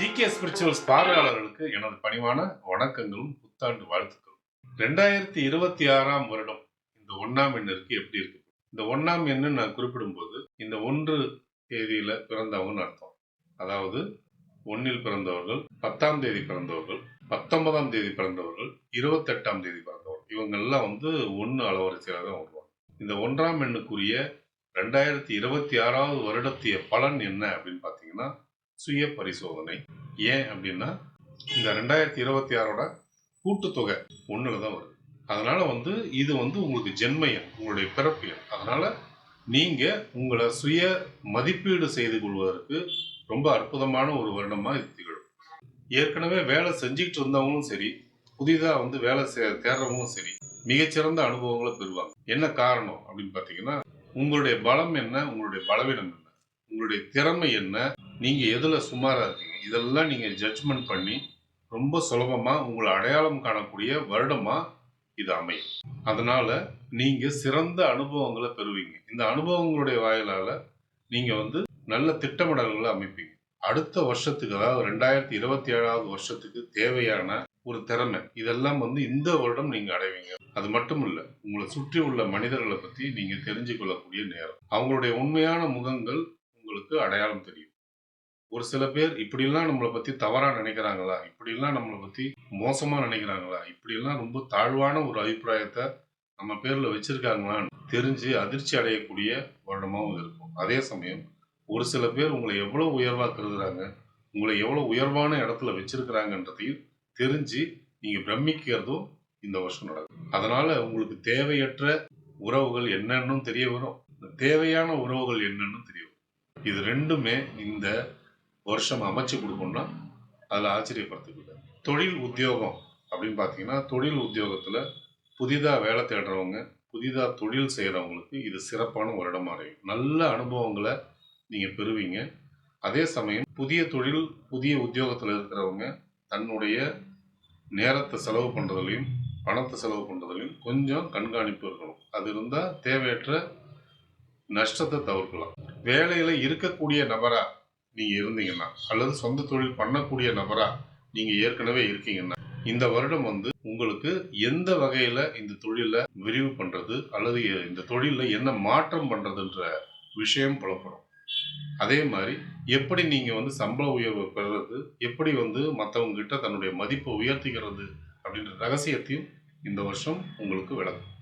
GK spirituals பார்வையாளர்களுக்கு எனது பணிவான வணக்கங்களும் புத்தாண்டு வாழ்த்துக்களும். 2026ஆம் வருடம் இந்த 1ஆம் எண்ணிற்கு எப்படி இருக்கு? இந்த 1ஆம் எண்ணு நான் குறிப்பிடும்போது இந்த 1 தேதியில பிறந்தவங்கன்னு அர்த்தம். அதாவது 1இல் பிறந்தவர்கள், 10ஆம் தேதி பிறந்தவர்கள், 19ஆம் தேதி பிறந்தவர்கள், 28ஆம் தேதி பிறந்தவர்கள், இவங்கெல்லாம் 1 அளவரிசையில தான் வருவாங்க. இந்த 1ஆம் எண்ணுக்குரிய 2026ஆவது வருடத்திய பலன் என்ன அப்படின்னு பார்த்தீங்கன்னா, சுய பரிசோதனை. ஏன் அப்படின்னா இந்த 2026ஓட கூட்டுத்தொகை 1ல தான் வருது. அதனால இது உங்களுக்கு ஜென்ம எண், உங்களுடைய பிறப்பு எண். அதனால நீங்க உங்களை சுய மதிப்பீடு செய்து கொள்வதற்கு ரொம்ப அற்புதமான ஒரு வருடமா இது திகழும். ஏற்கனவே வேலை செஞ்சுக்கிட்டு இருந்தவங்களும் சரி, புதிதா வேலை தேடுறவங்களும் சரி, மிகச்சிறந்த அனுபவங்களை பெறுவாங்க. என்ன காரணம் அப்படின்னு பார்த்தீங்கன்னா, உங்களுடைய பலம் என்ன, உங்களுடைய பலவீனம் என்ன, உங்களுடைய திறமை என்ன, நீங்க எதுல சுமாரா இருக்கீங்க, இதெல்லாம் நீங்க ஜட்ஜ்மெண்ட் பண்ணி ரொம்ப சுலபமா உங்களை அடையாளம் காணக்கூடிய வருடமா இது அமையும். அதனால நீங்க சிறந்த அனுபவங்களை பெறுவீங்க. இந்த அனுபவங்களுடைய வாயிலால நீங்க நல்ல திட்டமிடல்களை அமைப்பீங்க. அடுத்த வருஷத்துக்கு, அதாவது 2027ஆவது வருஷத்துக்கு தேவையான ஒரு திறமை இதெல்லாம் இந்த வருடம் நீங்க அடைவீங்க. அது மட்டும் இல்ல, உங்களை சுற்றி உள்ள மனிதர்களை பத்தி நீங்க தெரிஞ்சு கொள்ளக்கூடிய நேரம். அவங்களுடைய உண்மையான முகங்கள் உங்களுக்கு அடையாளம் தெரியும். ஒரு சில பேர் இப்படிலாம் நம்மளை பத்தி தவறா நினைக்கிறாங்களா, இப்படிலாம் நம்மளை பத்தி மோசமா நினைக்கிறாங்களா, இப்படிலாம் ரொம்ப தாழ்வான ஒரு அபிப்பிராயத்தை நம்ம பேர்ல வச்சிருக்காங்களான்னு தெரிஞ்சு அதிர்ச்சி அடையக்கூடிய வருடமாகவும் இருக்கும். அதே சமயம் ஒரு சில பேர் உங்களை எவ்வளவு உயர்வா கருதுறாங்க, உங்களை எவ்வளவு உயர்வான இடத்துல வச்சிருக்கிறாங்கன்றதையும் தெரிஞ்சு நீங்க பிரமிக்கிறதும் இந்த வருஷம் நடக்கும். அதனால உங்களுக்கு தேவையற்ற உறவுகள் என்னன்னு தெரிய வரும், தேவையான உறவுகள் என்னன்னு தெரிய வரும். இது ரெண்டுமே இந்த வருஷம் அமைச்சு கொடுக்கணும்னா அதில் ஆச்சரியப்படுத்திக்கிட்ட தொழில் உத்தியோகம் அப்படின்னு பார்த்தீங்கன்னா, தொழில் உத்தியோகத்தில் புதிதாக வேலை தேடுறவங்க, புதிதாக தொழில் செய்கிறவங்களுக்கு இது சிறப்பான வருடமாக இருக்கும். நல்ல அனுபவங்களை நீங்கள் பெறுவீங்க. அதே சமயம் புதிய தொழில், புதிய உத்தியோகத்தில் இருக்கிறவங்க தன்னுடைய நேரத்தை செலவு பண்ணுறதுலையும் பணத்தை செலவு பண்ணுறதுலையும் கொஞ்சம் கண்காணிப்பு இருக்கணும். அது இருந்தால் தேவையற்ற நஷ்டத்தை தவிர்க்கலாம். வேலையில் இருக்கக்கூடிய நபரா நீங்க இருந்தீங்கன்னா, அல்லது சொந்த தொழில் பண்ணக்கூடிய நபரா நீங்க ஏற்கனவே இருக்கீங்கன்னா, இந்த வருடம் உங்களுக்கு எந்த வகையில இந்த தொழிலை விரிவு பண்றது அல்லது இந்த தொழில என்ன மாற்றம் பண்றதுன்ற விஷயம் புலப்படும். அதே மாதிரி எப்படி நீங்க சம்பள உயர்வு பெறுறது, எப்படி மற்றவங்க கிட்ட தன்னுடைய மதிப்பை உயர்த்திக்கிறது அப்படின்ற ரகசியத்தையும் இந்த வருஷம் உங்களுக்கு விளக்கும்.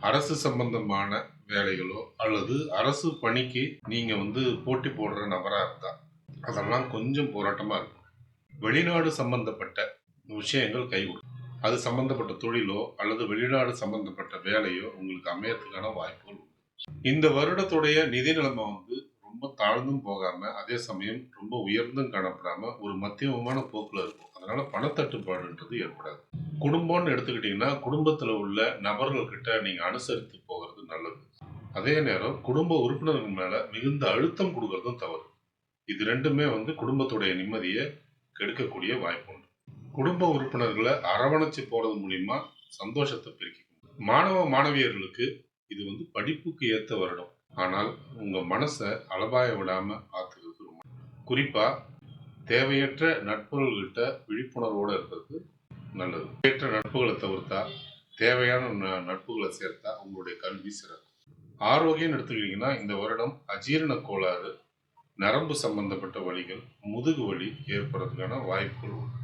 அரசு சம்பந்தமான வேலைகளோ அல்லது அரசு பணிக்கு நீங்க போட்டி போடுற நபரா இருந்தா அதெல்லாம் கொஞ்சம் போராட்டமா இருக்கும். வெளிநாடு சம்பந்தப்பட்ட விஷயங்கள் கைவிடும். அது சம்பந்தப்பட்ட தொழிலோ அல்லது வெளிநாடு சம்பந்தப்பட்ட வேலையோ உங்களுக்கு அமையறதுக்கான வாய்ப்புகள் உண்டு. இந்த வருடத்துடைய நிதி நிலைமை ரொம்ப தாழ்ந்தும் போகாம, அதே சமயம் ரொம்ப உயர்ந்தும் காணப்படாம ஒரு மத்தியமமான போக்குல இருக்கும். அதனால பணத்தட்டுப்பாடுன்றது ஏற்படாது. குடும்பம்னு எடுத்துக்கிட்டீங்கன்னா, குடும்பத்துல உள்ள நபர்கள் கிட்ட நீங்க அனுசரித்து போகிறது நல்லது. அதே நேரம் குடும்ப உறுப்பினர்கள் மேல மிகுந்த அழுத்தம் கொடுக்கறதும் தவறு. இது ரெண்டுமே குடும்பத்துடைய நிம்மதியை கெடுக்கக்கூடிய வாய்ப்பு உண்டு. குடும்ப உறுப்பினர்களை அரவணைச்சு போறது மூலியமா சந்தோஷத்தை பெருக்கிக்கும். மாணவ மாணவியர்களுக்கு இது படிப்புக்கு ஏற்ற வருடம். ஆனால் உங்க மனசை அலபாய விடாம பார்த்துக்கிறது ரொம்ப, குறிப்பா தேவையற்ற நட்புகள்கிட்ட விழிப்புணர்வோட இருக்கிறது நல்லது. தேவையற்ற நட்புகளை தவிர்த்தா தேவையான நட்புகளை சேர்த்தா உங்களுடைய கல்வி சிறக்கும். ஆரோக்கியம் எடுத்துக்கிட்டீங்கன்னா, இந்த வருடம் அஜீரண கோளாறு, நரம்பு சம்பந்தப்பட்ட வலிகள், முதுகு வலி ஏற்படுறதுக்கான வாய்ப்புகள் உண்டு.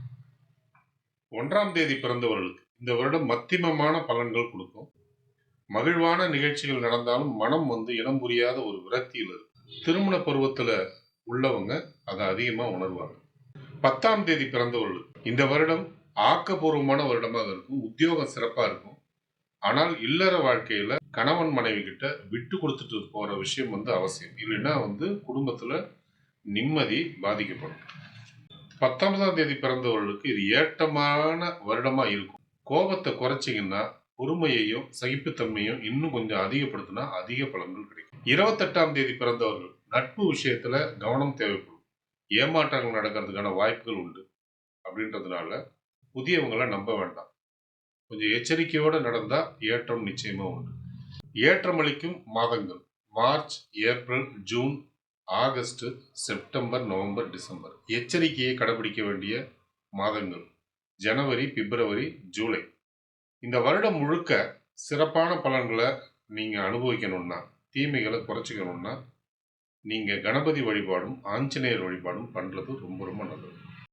1ஆம் தேதி பிறந்தவர்களுக்கு இந்த வருடம் மத்தியமமான பலன்கள் கொடுக்கும். மகிழ்வான நிகழ்ச்சிகள் நடந்தாலும் மனம் இனம் புரியாத ஒரு விரக்தியில் இருக்கும். திருமண பருவத்துல உள்ளவங்க அதை அதிகமா உணர்வாங்க. 10ஆம் தேதி பிறந்தவர்களுக்கு இந்த வருடம் ஆக்கப்பூர்வமான வருடமாக இருக்கும். உத்தியோகம் சிறப்பா இருக்கும். ஆனால் இல்லற வாழ்க்கையில கணவன் மனைவி கிட்ட விட்டு கொடுத்துட்டு போற விஷயம் அவசியம். இல்லைன்னா குடும்பத்துல நிம்மதி பாதிக்கப்படும். 19ஆம் தேதி பிறந்தவர்களுக்கு இது ஏற்றமான வருடமா இருக்கும். கோபத்தை குறைச்சிங்கன்னா, பொறுமையையும் சகிப்புத்தன்மையும் இன்னும் கொஞ்சம் அதிகப்படுத்தினா அதிக பலன்கள் கிடைக்கும். 28ஆம் தேதி பிறந்தவர்கள் நட்பு விஷயத்துல கவனம் தேவைப்படும். ஏமாற்றங்கள் நடக்கிறதுக்கான வாய்ப்புகள் உண்டு. அப்படின்றதுனால புதியவங்களை நம்ப வேண்டாம். கொஞ்சம் எச்சரிக்கையோடு நடந்தா ஏற்றம் நிச்சயமா உண்டு. ஏற்றமளிக்கும் மாதங்கள் March, April, June, August, September, November, December. எச்சரிக்கையை கடைபிடிக்க வேண்டிய மாதங்கள் ஜனவரி, பிப்ரவரி, ஜூலை. இந்த வருடம் முழுக்க சிறப்பான பலன்களை நீங்க அனுபவிக்கணும்னா, தீமைகளை குறைச்சிக்கணும்னா, நீங்க கணபதி வழிபாடும், ஆஞ்சநேயர் வழிபாடும் பண்றது ரொம்ப ரொம்ப நல்லது.